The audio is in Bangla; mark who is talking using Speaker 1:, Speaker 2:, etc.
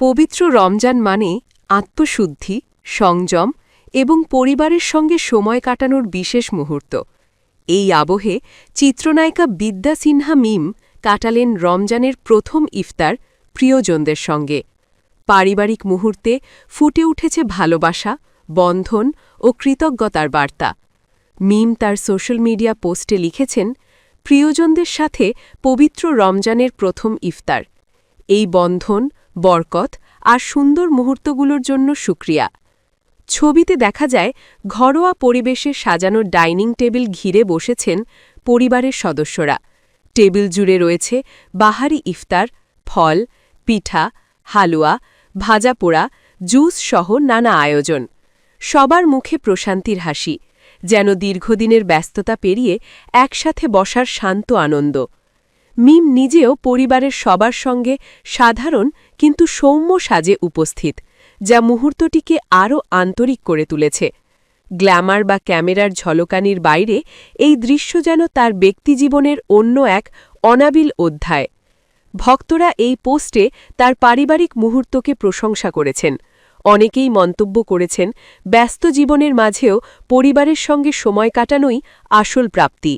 Speaker 1: পবিত্র রমজান মানে আত্মশুদ্ধি, সংযম এবং পরিবারের সঙ্গে সময় কাটানোর বিশেষ মুহূর্ত। এই আবহে চিত্রনায়িকা বিদ্যা সিনহা মিম কাটালেন রমজানের প্রথম ইফতার প্রিয়জনদের সঙ্গে। পারিবারিক মুহূর্তে ফুটে উঠেছে ভালোবাসা, বন্ধন ও কৃতজ্ঞতার বার্তা। মিম তার সোশ্যাল মিডিয়া পোস্টে লিখেছেন, প্রিয়জনদের সাথে পবিত্র রমজানের প্রথম ইফতার। এই বন্ধন, বরকত আর সুন্দর মুহূর্তগুলোর জন্য শুকরিয়া। ছবিতে দেখা যায় ঘরোয়া পরিবেশে সাজানো ডাইনিং টেবিল ঘিরে বসেছেন পরিবারের সদস্যরা। টেবিল জুড়ে রয়েছে বাহারি ইফতার, ফল, পিঠা, হালুয়া, ভাজাপোড়া, জুস সহ নানা আয়োজন। সবার মুখে প্রশান্তির হাসি, যেন দীর্ঘদিনের ব্যস্ততা পেরিয়ে একসাথে বসার শান্ত আনন্দ। মিম নিজেও পরিবারের সবার সঙ্গে সাধারণ কিন্তু সৌম্য সাজে উপস্থিত, যা মুহূর্তটিকে আরও আন্তরিক করে তুলেছে। গ্ল্যামার বা ক্যামেরার ঝলকানির বাইরে এই দৃশ্য যেন তার ব্যক্তিজীবনের অন্য এক অনাবিল অধ্যায়। ভক্তরা এই পোস্টে তার পারিবারিক মুহূর্তকে প্রশংসা করেছেন। অনেকেই মন্তব্য করেছেন, ব্যস্ত জীবনের মাঝেও পরিবারের সঙ্গে সময় কাটানোই আসল প্রাপ্তি।